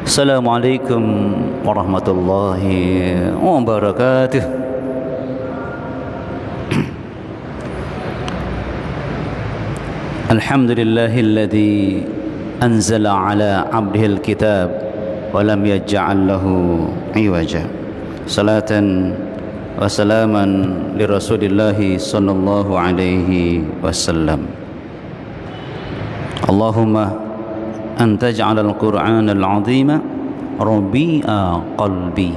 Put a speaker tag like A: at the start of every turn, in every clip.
A: Assalamualaikum warahmatullahi wabarakatuh. Alhamdulillahilladzi anzala ala abdihil kitab wa lam yaj'al lahu iwaja. Salatan wa salaman li Rasulillahi sallallahu alaihi wasallam. Allahumma أن تجعل القرآن العظيم ربيع قلبي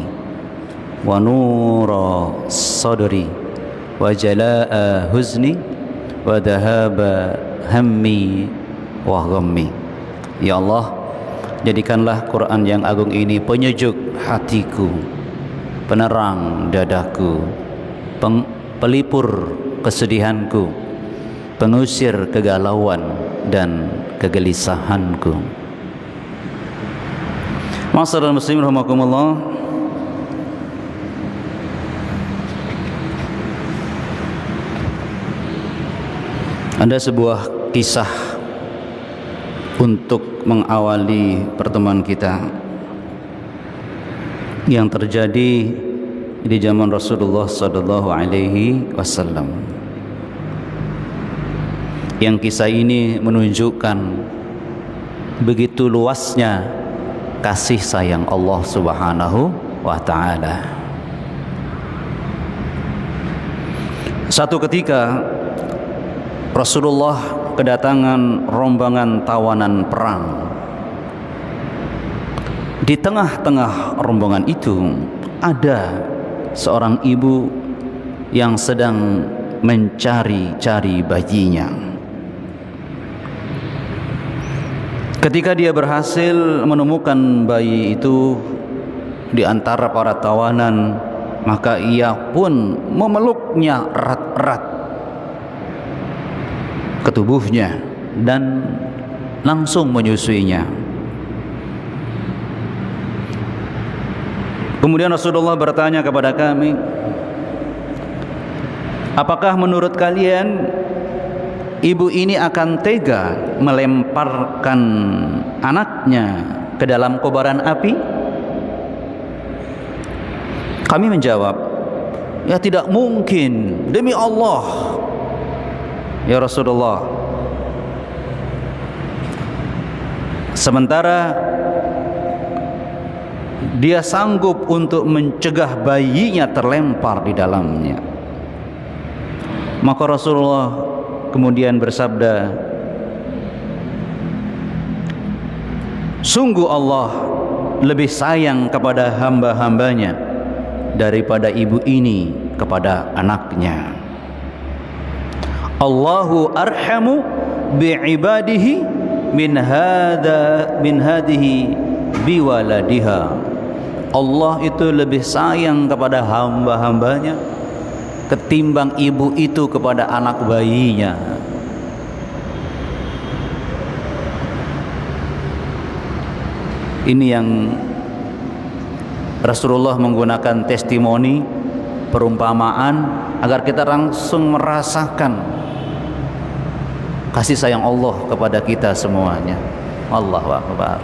A: ونور صدري وجلاء حزني وذهاب همي وغمي. Ya Allah, jadikanlah Quran yang agung ini penyejuk hatiku, penerang dadaku, pelipur kesedihanku, pengusir kegalauan dan kegelisahanku. Ma'asyiral muslimin rahimakumullah. Ada sebuah kisah untuk mengawali pertemuan kita yang terjadi di zaman Rasulullah sallallahu alaihi wasallam. Yang kisah ini menunjukkan begitu luasnya kasih sayang Allah Subhanahu wa ta'ala. Satu ketika Rasulullah kedatangan rombongan tawanan perang. Di tengah-tengah rombongan itu ada seorang ibu yang sedang mencari-cari bayinya. Ketika dia berhasil menemukan bayi itu di antara para tawanan, maka ia pun memeluknya erat-erat ke tubuhnya dan langsung menyusuinya. Kemudian Rasulullah bertanya kepada kami, apakah menurut kalian ibu ini akan tega melemparkan anaknya ke dalam kobaran api? Kami menjawab, ya tidak mungkin, demi Allah ya Rasulullah. Sementara dia sanggup untuk mencegah bayinya terlempar di dalamnya. Maka Rasulullah kemudian bersabda, sungguh Allah lebih sayang kepada hamba-hambanya daripada ibu ini kepada anaknya. Allahu arhamu bi'ibadihi min hadihi biwaladiha. Allah itu lebih sayang kepada hamba-hambanya ketimbang ibu itu kepada anak bayinya. Ini yang Rasulullah menggunakan testimoni, perumpamaan agar kita langsung merasakan kasih sayang Allah kepada kita semuanya. Allahu Akbar.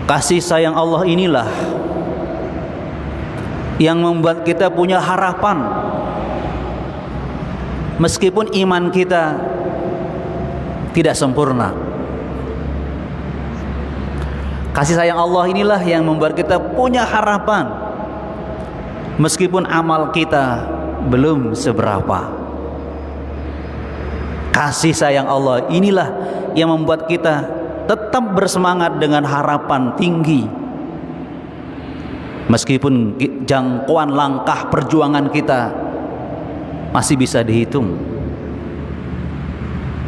A: Kasih sayang Allah inilah yang membuat kita punya harapan. Meskipun iman kita tidak sempurna, kasih sayang Allah inilah yang membuat kita punya harapan. Meskipun amal kita belum seberapa, kasih sayang Allah inilah yang membuat kita tetap bersemangat dengan harapan tinggi. Meskipun jangkauan langkah perjuangan kita masih bisa dihitung,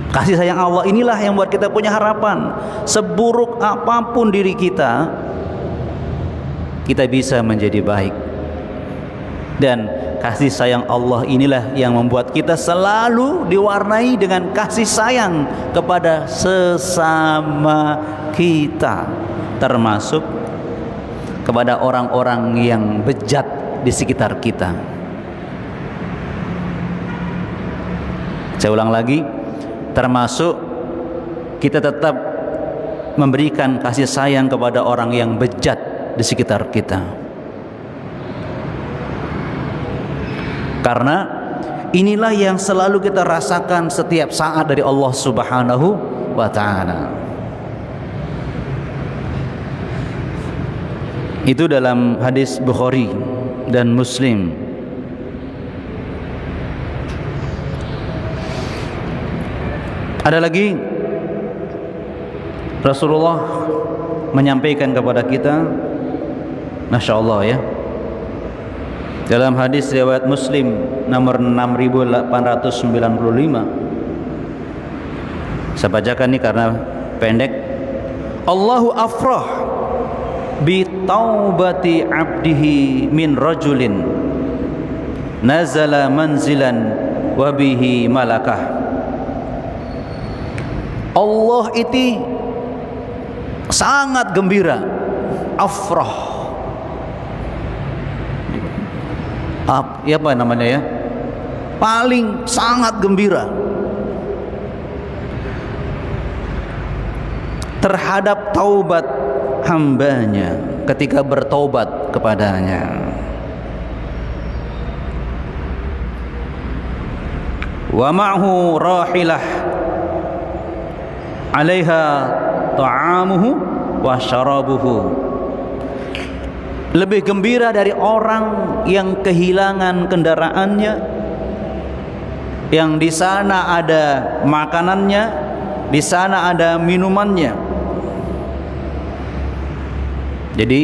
A: kasih sayang Allah inilah yang membuat kita punya harapan. Seburuk apapun diri kita, kita bisa menjadi baik. Dan kasih sayang Allah inilah yang membuat kita selalu diwarnai dengan kasih sayang kepada sesama kita, termasuk kepada orang-orang yang bejat di sekitar kita. Saya ulang lagi, termasuk kita tetap memberikan kasih sayang kepada orang yang bejat di sekitar kita. Karena inilah yang selalu kita rasakan setiap saat dari Allah Subhanahu wa ta'ala. Itu dalam hadis Bukhari dan Muslim. Ada lagi, Rasulullah menyampaikan kepada kita, Masya Allah ya, dalam hadis riwayat Muslim nomor 6895. Saya bacakan ini karena pendek. Allahu afrah bi taubati abdihi min rajulin nazala manzilan wa bihi malakah. Allah itu sangat gembira, afrah. Apa namanya ya? Paling sangat gembira terhadap taubat hambanya ketika bertaubat kepadanya. Wa ma'hu rahilah 'alaiha ta'amuhu wa syarabuhu. Lebih gembira dari orang yang kehilangan kendaraannya, yang di sana ada makanannya, di sana ada minumannya. Jadi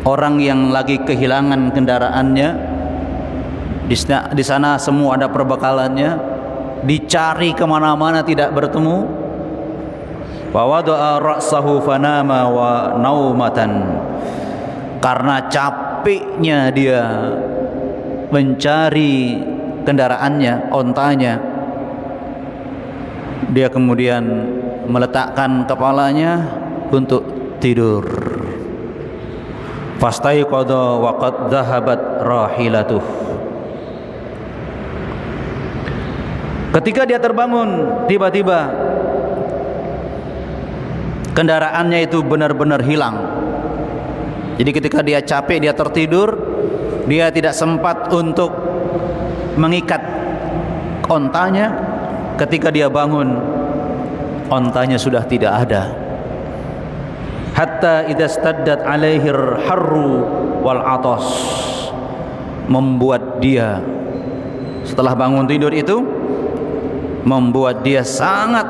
A: orang yang lagi kehilangan kendaraannya, di sana semua ada perbekalannya, dicari kemana-mana tidak bertemu. Wa wada'a ra'sahu fanama wa naumatan. Karena capeknya dia mencari kendaraannya, ontanya, dia kemudian meletakkan kepalanya untuk tidur. Fastaiqadha wa qad dhahabat rahilatuh. Ketika dia terbangun, tiba-tiba kendaraannya itu benar-benar hilang. Jadi ketika dia capek, dia tertidur, dia tidak sempat untuk mengikat ontanya. Ketika dia bangun, ontanya sudah tidak ada. Hatta idza staddat alaihir harru wal atas. Membuat dia, setelah bangun tidur itu, membuat dia sangat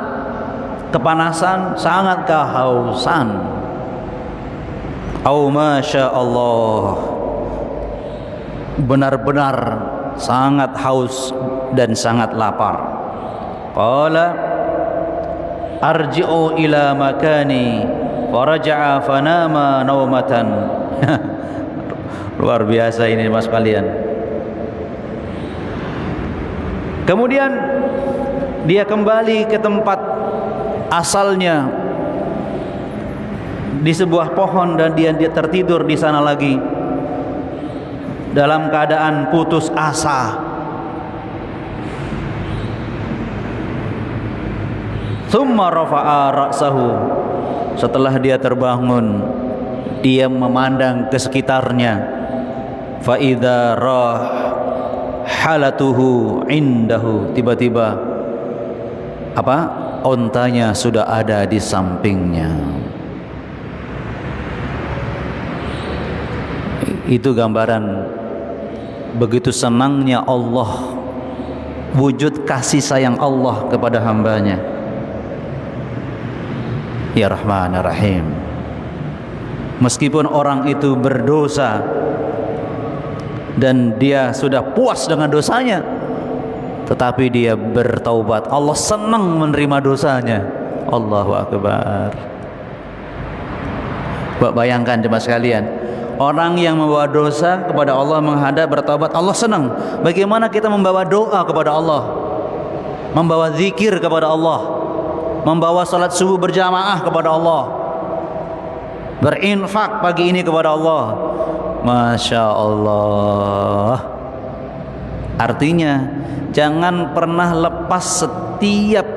A: kepanasan, sangat kehausan. Au masya Allah, benar-benar sangat haus dan sangat lapar. Qala arji'u ila makani faraja'a fanama naumatan. Luar biasa ini mas kalian. Kemudian dia kembali ke tempat asalnya di sebuah pohon dan dia tertidur di sana lagi dalam keadaan putus asa. Tsumma rafa'a ra'sahu. Setelah dia terbangun, dia memandang ke sekitarnya. Fa idza halatuhu indahu. Tiba-tiba ontanya sudah ada di sampingnya. Itu gambaran begitu senangnya Allah, wujud kasih sayang Allah kepada hambanya. Ya Rahman ya Rahim. Meskipun orang itu berdosa dan dia sudah puas dengan dosanya, tetapi dia bertaubat, Allah senang menerima dosanya. Allahu Akbar. Bayangkan jemaah sekalian, orang yang membawa dosa kepada Allah, menghadap bertaubat, Allah senang. Bagaimana kita membawa doa kepada Allah, membawa zikir kepada Allah, membawa salat subuh berjamaah kepada Allah, berinfak pagi ini kepada Allah. Masya Allah. Artinya jangan pernah lepas setiap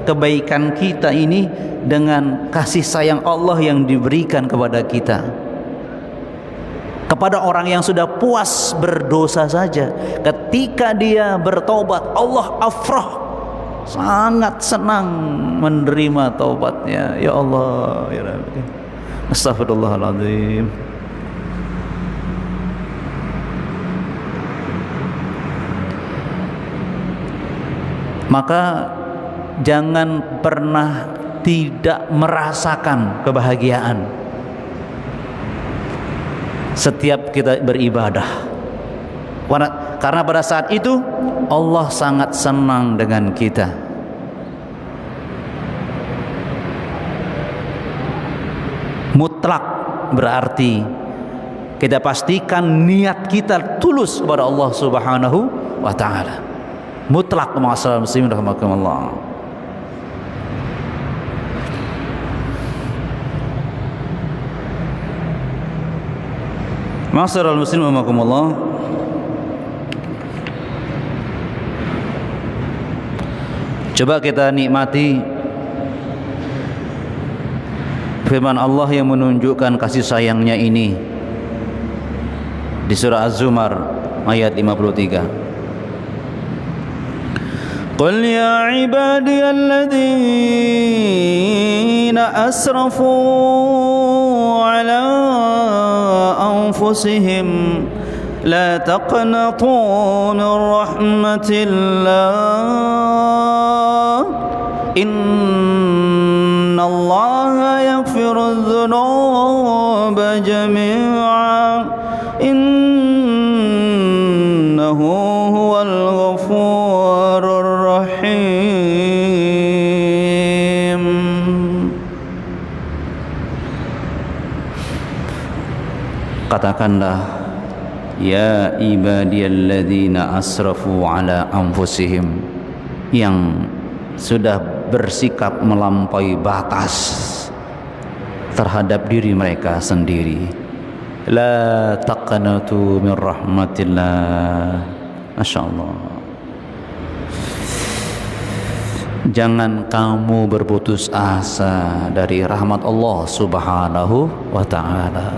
A: kebaikan kita ini dengan kasih sayang Allah yang diberikan kepada kita. Kepada orang yang sudah puas berdosa saja, ketika dia bertobat, Allah afrah, sangat senang menerima taubatnya. Ya Allah, ya Rabbi, astagfirullahaladzim. Maka jangan pernah tidak merasakan kebahagiaan setiap kita beribadah, karena pada saat itu Allah sangat senang dengan kita. Mutlak berarti kita pastikan niat kita tulus kepada Allah Subhanahu wa ta'ala. Mutlak, ma'asyiral muslimin rahimakumullah. Ma'asyiral muslimin rahimakumullah. Coba kita nikmati firman Allah yang menunjukkan kasih sayangnya ini di surah Az-Zumar ayat 53. Qul ya ibadiyalladzina asrafu ala anfusihim la taqnatu min rahmatillah innallaha yaghfiru dzunuba jami'a innahu huwal ghafurur rahim. Katakanlah, ya ibadiyalladzina asrafu ala anfusihim, yang sudah bersikap melampaui batas terhadap diri mereka sendiri. La taqnatu min rahmatillah. Masya Allah. Jangan kamu berputus asa dari rahmat Allah Subhanahu wa ta'ala.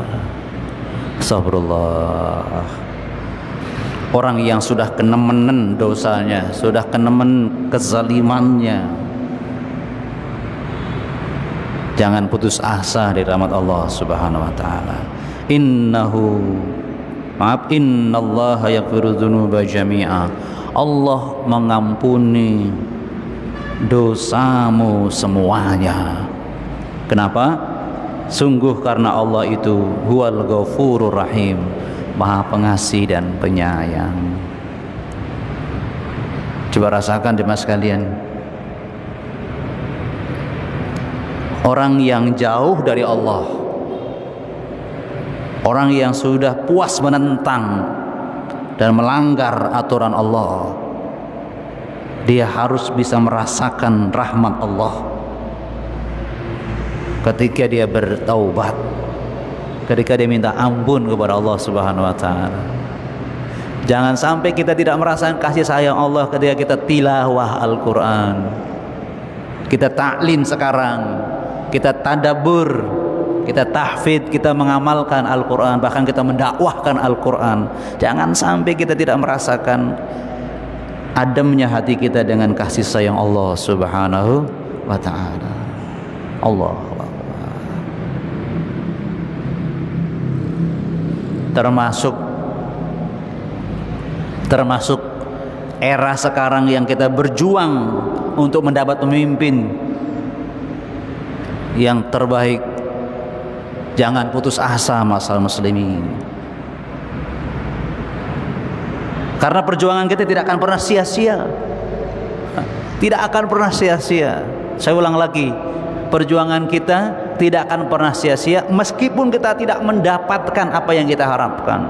A: Astagfirullah. Orang yang sudah kenemenen dosanya, sudah kenemen kezalimannya, jangan putus asa dari rahmat Allah Subhanahu wa ta'ala. Innallaha yaghfiru dzunuba jami'a. Allah mengampuni dosamu semuanya. Kenapa? Sungguh karena Allah itu huwal ghafurur rahim, Maha Pengasih dan Penyayang. Coba rasakan jemaah sekalian, orang yang jauh dari Allah, orang yang sudah puas menentang dan melanggar aturan Allah, dia harus bisa merasakan rahmat Allah ketika dia bertaubat, ketika dia minta ampun kepada Allah Subhanahu wa ta'ala. Jangan sampai kita tidak merasakan kasih sayang Allah ketika kita tilawah Al-Quran, kita taklim sekarang, kita tadabbur, kita tahfidz, kita mengamalkan Al-Quran, bahkan kita mendakwahkan Al-Quran. Jangan sampai kita tidak merasakan ademnya hati kita dengan kasih sayang Allah Subhanahu wa ta'ala. Allah termasuk era sekarang yang kita berjuang untuk mendapat pemimpin yang terbaik. Jangan putus asa masalah muslimin, karena perjuangan kita tidak akan pernah sia-sia. Tidak akan pernah sia-sia. Saya ulang lagi, perjuangan kita tidak akan pernah sia-sia meskipun kita tidak mendapatkan apa yang kita harapkan.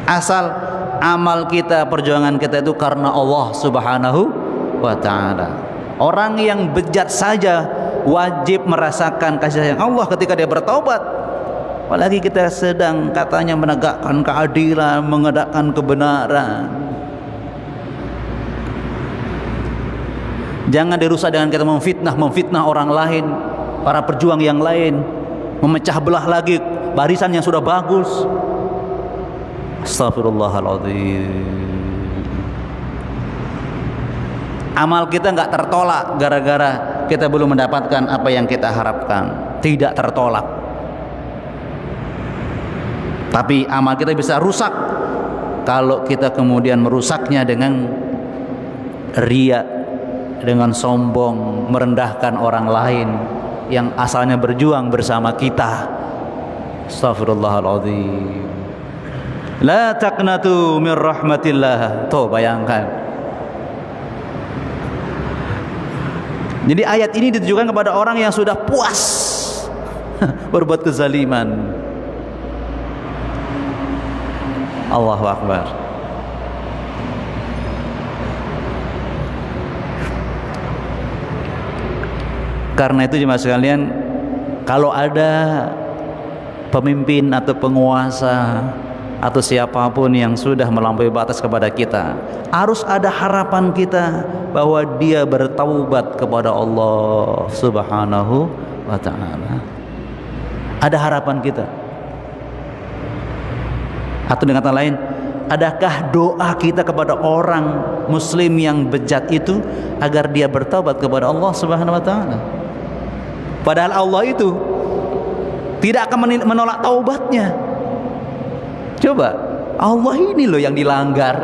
A: Asal amal kita, perjuangan kita itu karena Allah Subhanahu wa ta'ala. Orang yang bejat saja wajib merasakan kasih sayang Allah ketika dia bertaubat. Apalagi kita sedang katanya menegakkan keadilan, menegakkan kebenaran. Jangan dirusak dengan kita memfitnah orang lain, para perjuang yang lain, memecah belah lagi barisan yang sudah bagus. Astagfirullahaladzim. Amal kita nggak tertolak gara-gara kita belum mendapatkan apa yang kita harapkan. Tidak tertolak. Tapi amal kita bisa rusak kalau kita kemudian merusaknya dengan riya, dengan sombong, merendahkan orang lain yang asalnya berjuang bersama kita. Astagfirullahaladzim. La taqnatu min rahmatillah. Tuh bayangkan. Jadi ayat ini ditujukan kepada orang yang sudah puas berbuat kezaliman. Allahu Akbar. Karena itu jemaah sekalian, kalau ada pemimpin atau penguasa atau siapapun yang sudah melampaui batas kepada kita, harus ada harapan kita bahwa dia bertaubat kepada Allah Subhanahu wa ta'ala. Ada harapan kita. Atau dengan kata lain, adakah doa kita kepada orang muslim yang bejat itu agar dia bertaubat kepada Allah Subhanahu wa ta'ala? Padahal Allah itu tidak akan menolak taubatnya. Coba, Allah ini loh yang dilanggar,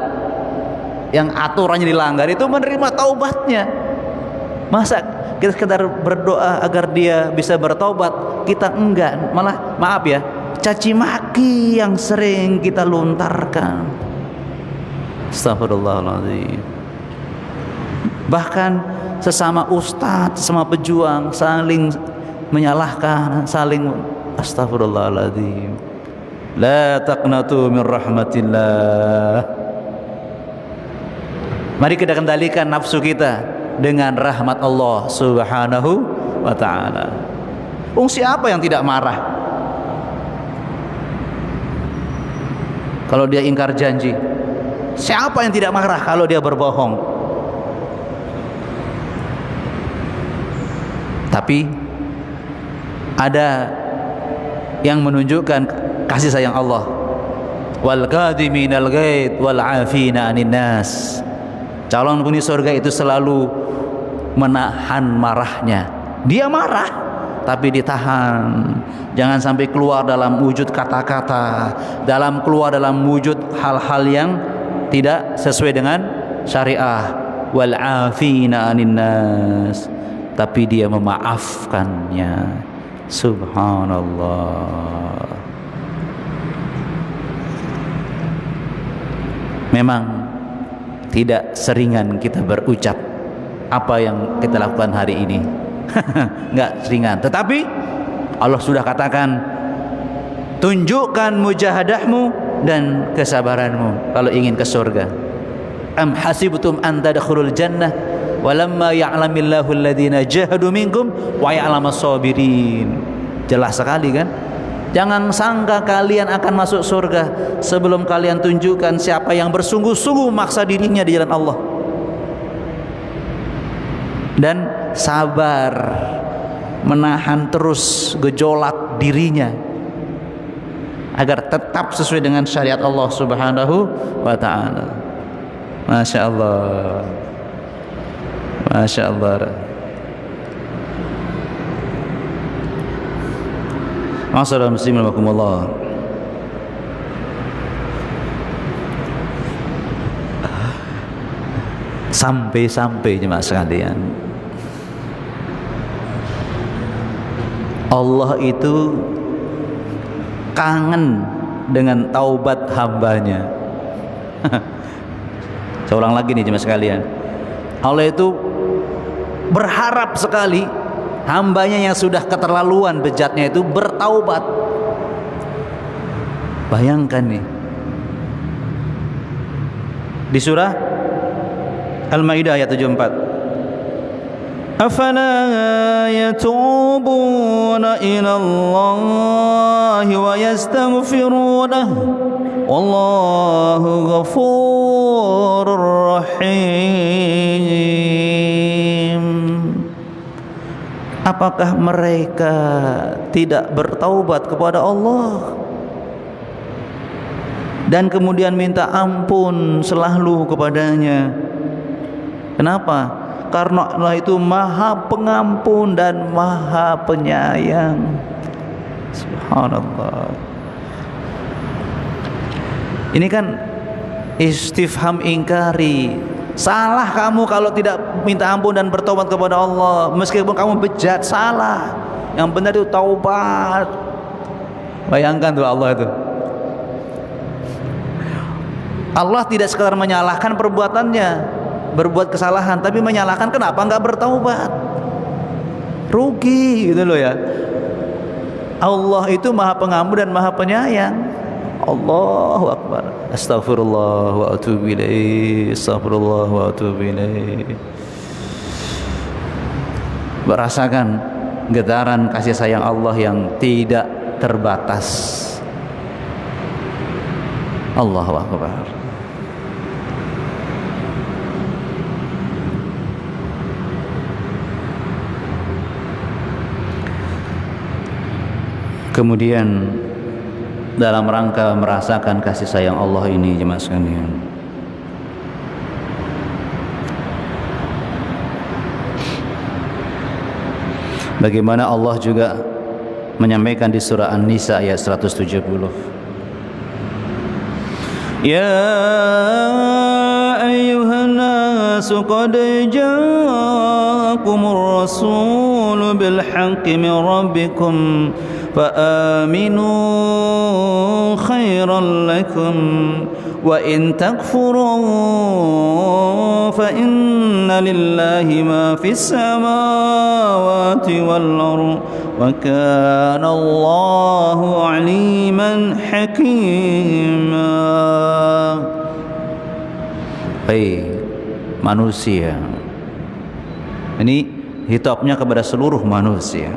A: yang aturannya dilanggar, itu menerima taubatnya. Masa kita sekedar berdoa agar dia bisa bertaubat, kita enggak, malah maaf ya, caci maki yang sering kita lontarkan. Astagfirullahaladzim. Bahkan sesama ustadz, sesama pejuang saling menyalahkan, saling astagfirullahaladzim. La taqnatu min rahmatillah. Mari kita kendalikan nafsu kita dengan rahmat Allah Subhanahu wa ta'ala. Siapa yang tidak marah kalau dia ingkar janji? Siapa yang tidak marah kalau dia berbohong? Tapi ada yang menunjukkan kasih sayang Allah. Wal qadiminal ghaid wal afina 'anil nas. Calon penghuni surga itu selalu menahan marahnya. Dia marah tapi ditahan. Jangan sampai keluar dalam wujud kata-kata, keluar dalam wujud hal-hal yang tidak sesuai dengan syariah. Wal afina 'anil nas. Tapi dia memaafkannya. Subhanallah. Memang tidak seringan kita berucap apa yang kita lakukan hari ini. Enggak seringan. Tetapi Allah sudah katakan, tunjukkan mujahadahmu dan kesabaranmu kalau ingin ke surga. Am hasibtum an tadkhulul jannah walamma ya'lamillahu alladhina jahadu minkum wa ya'lamas sabirin. Jelas sekali kan? Jangan sangka kalian akan masuk surga sebelum kalian tunjukkan siapa yang bersungguh-sungguh maksa dirinya di jalan Allah dan sabar menahan terus gejolak dirinya agar tetap sesuai dengan syariat Allah Subhanahu wa ta'ala. Masya Allah, Masya Allah. Ma'asyiral muslimin rahimakumullah. Sampai-sampai jemaah sekalian, Allah itu kangen dengan taubat hambanya. Saya ulang lagi nih jemaah sekalian, Allah itu berharap sekali hambanya yang sudah keterlaluan bejatnya itu bertaubat. Bayangkan nih, di surah Al-Maidah ayat 74, afala yatubuna يتوبون إلى الله ويستغفرونه والله غفور رحيم. Apakah mereka tidak bertaubat kepada Allah dan kemudian minta ampun selalu kepadanya? Kenapa? Karena Allah itu Maha Pengampun dan Maha Penyayang. Subhanallah. Ini kan istifham ingkari. Salah kamu kalau tidak minta ampun dan bertobat kepada Allah. Meskipun kamu bejat, salah. Yang benar itu taubat. Bayangkan tuh Allah itu. Allah tidak sekadar menyalahkan perbuatannya, berbuat kesalahan, tapi menyalahkan kenapa enggak bertaubat. Rugi gitu loh ya. Allah itu Maha Pengampun dan Maha Penyayang. Allahu Akbar. Astaghfirullah wa atubu ilaih. Astaghfirullah wa atubu ilaih. Merasakan getaran kasih sayang Allah yang tidak terbatas. Allahu Akbar. Kemudian dalam rangka merasakan kasih sayang Allah ini, jemaah sekalian, bagaimana Allah juga menyampaikan di surah An-Nisa ayat 170. Ya ayyuhan nasu qad ja'akumur rasulu bil haqqi min rabbikum فآمنوا خيرا لكم وإن تكفروا فإن لله ما في السماوات والأرض وكان الله عليما حكيما. Hei manusia, ini hitopnya kepada seluruh manusia.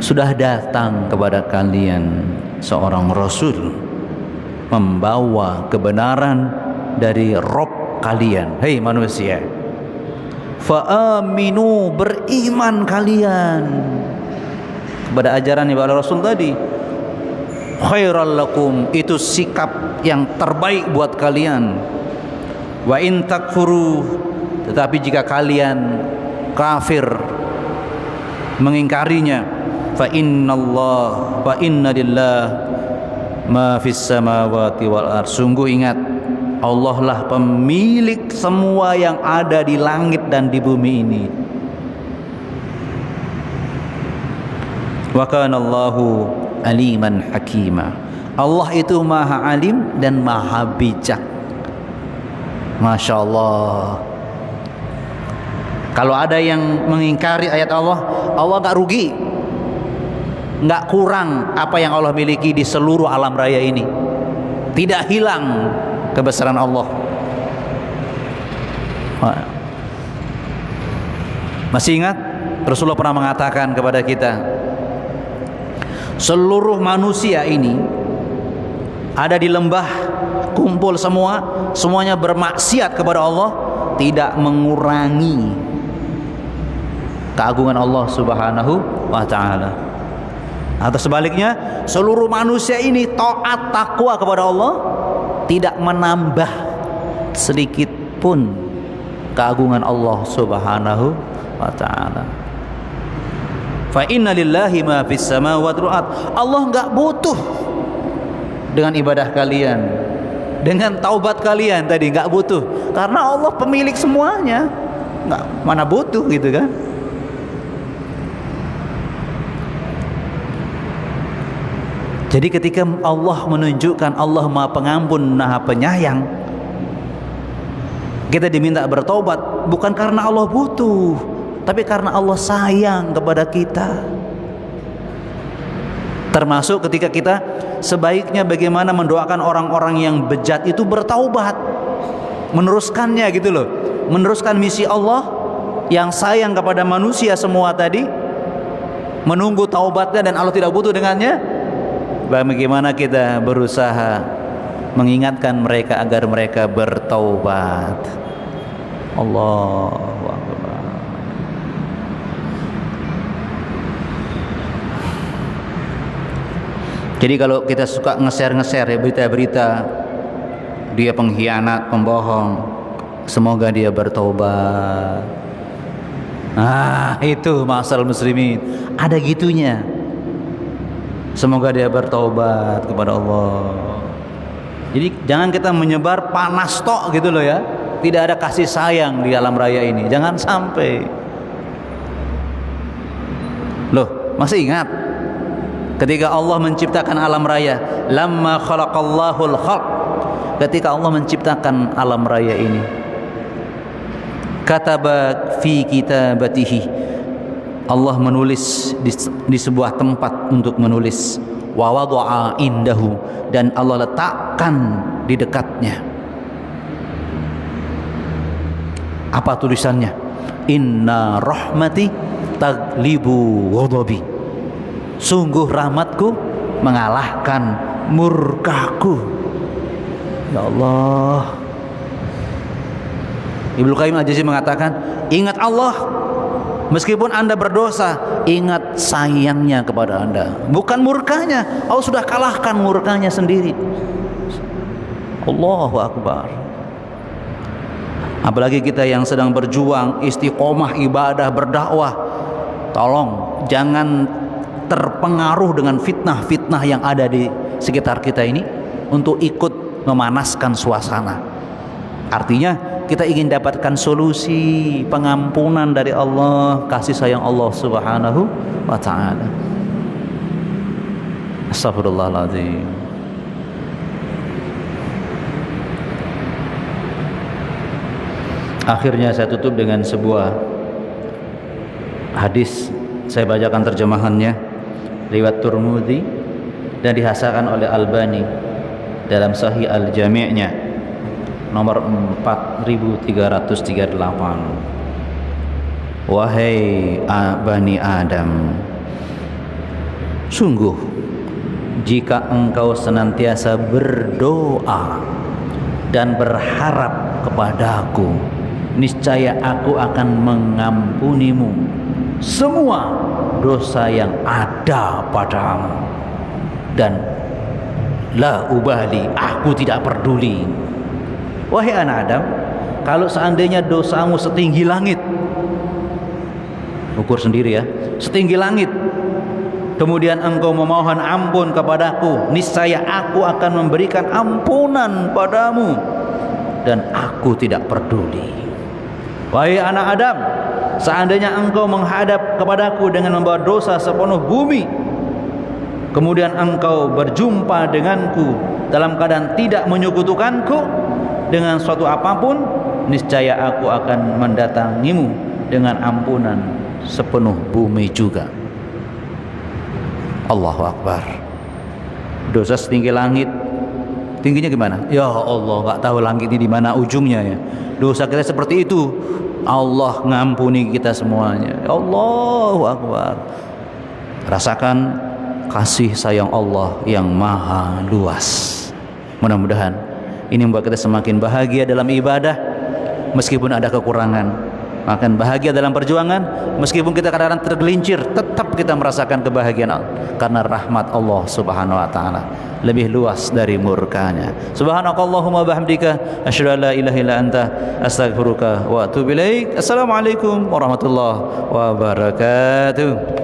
A: Sudah datang kepada kalian seorang Rasul membawa kebenaran dari Rabb kalian. Hei manusia, fa'aminu, beriman kalian kepada ajaran yang oleh Rasul tadi. Khairal lakum, itu sikap yang terbaik buat kalian. Wa in takfuru, tetapi jika kalian kafir mengingkarinya, fa inna lillah ma fis samawati wal ardh. Sungguh ingat, Allah lah pemilik semua yang ada di langit dan di bumi ini. Wa kana Allahu aliman hakima. Allah itu maha alim dan maha bijak. Masya Allah. Kalau ada yang mengingkari ayat Allah, Allah gak rugi, nggak kurang apa yang Allah miliki di seluruh alam raya ini. Tidak hilang kebesaran Allah. Masih ingat Rasulullah pernah mengatakan kepada kita, seluruh manusia ini ada di lembah, kumpul semuanya bermaksiat kepada Allah, tidak mengurangi keagungan Allah Subhanahu wa ta'ala. Atau sebaliknya, seluruh manusia ini taat takwa kepada Allah, tidak menambah sedikit pun keagungan Allah Subhanahu wa ta'ala. Fa inna lillahi ma fis samawati wal ardh. Allah enggak butuh dengan ibadah kalian, dengan taubat kalian tadi, enggak butuh, karena Allah pemilik semuanya. Enggak, mana butuh gitu kan. Jadi ketika Allah menunjukkan Allah Maha Pengampun, Maha Penyayang, kita diminta bertobat bukan karena Allah butuh, tapi karena Allah sayang kepada kita. Termasuk ketika kita sebaiknya bagaimana mendoakan orang-orang yang bejat itu bertaubat, meneruskannya gitu loh, meneruskan misi Allah yang sayang kepada manusia semua tadi, menunggu taubatnya dan Allah tidak butuh dengannya, bagaimana kita berusaha mengingatkan mereka agar mereka bertaubat. Allahu Akbar. Jadi kalau kita suka nge-share ya berita-berita dia pengkhianat, pembohong, semoga dia bertaubat. Nah, itu ma'asal muslimin, ada gitunya. Semoga dia bertaubat kepada Allah. Jadi jangan kita menyebar panas tok gitu loh ya. Tidak ada kasih sayang di alam raya ini. Jangan sampai. Loh, masih ingat ketika Allah menciptakan alam raya, lamma khalaqallahul khalq, ketika Allah menciptakan alam raya ini, kataba fi kitabatihi, Allah menulis di sebuah tempat untuk menulis, wa wada'a indahu, dan Allah letakkan di dekatnya. Apa tulisannya? Inna rahmati taglibu ghadabi, sungguh rahmatku mengalahkan murkaku. Ya Allah. Ibnu Qayyim Al-Jauziyah mengatakan, ingat Allah meskipun Anda berdosa, ingat sayangnya kepada Anda, bukan murkanya. Allah sudah kalahkan murkanya sendiri. Allahu Akbar. Apalagi kita yang sedang berjuang istiqomah ibadah berdakwah, tolong jangan terpengaruh dengan fitnah-fitnah yang ada di sekitar kita ini untuk ikut memanaskan suasana. Artinya kita ingin dapatkan solusi pengampunan dari Allah, kasih sayang Allah Subhanahu wa ta'ala. Astagfirullahaladzim. Akhirnya saya tutup dengan sebuah hadis, saya bacakan terjemahannya, riwayat Tirmidzi dan dihasankan oleh Albani dalam Sahih Al-Jami'-nya nomor 4338. Wahai Bani Adam, sungguh jika engkau senantiasa berdoa dan berharap kepadaku, niscaya aku akan mengampunimu semua dosa yang ada padamu, dan la ubali, aku tidak peduli. Wahai anak Adam, kalau seandainya dosamu setinggi langit, ukur sendiri ya, setinggi langit, kemudian engkau memohon ampun kepadaku, niscaya aku akan memberikan ampunan padamu, dan aku tidak peduli. Wahai anak Adam, seandainya engkau menghadap kepadaku dengan membawa dosa sepenuh bumi, kemudian engkau berjumpa denganku dalam keadaan tidak menyekutukanku dengan suatu apapun, niscaya aku akan mendatangimu dengan ampunan sepenuh bumi juga. Allahu Akbar. Dosa setinggi langit, tingginya gimana? Ya Allah, nggak tahu langit ini di mana ujungnya ya. Dosa kita seperti itu, Allah ngampuni kita semuanya. Allahu Akbar. Rasakan kasih sayang Allah yang maha luas. Mudah-mudahan ini membuat kita semakin bahagia dalam ibadah meskipun ada kekurangan. Makan bahagia dalam perjuangan meskipun kita kadang-kadang tergelincir, tetap kita merasakan kebahagiaan Allah karena rahmat Allah Subhanahu wa taala lebih luas dari murkanya. Subhanakallahumma bihamdika asyhadu an la ilaha illa anta astaghfiruka wa atubu ilaik. Assalamualaikum warahmatullahi wabarakatuh.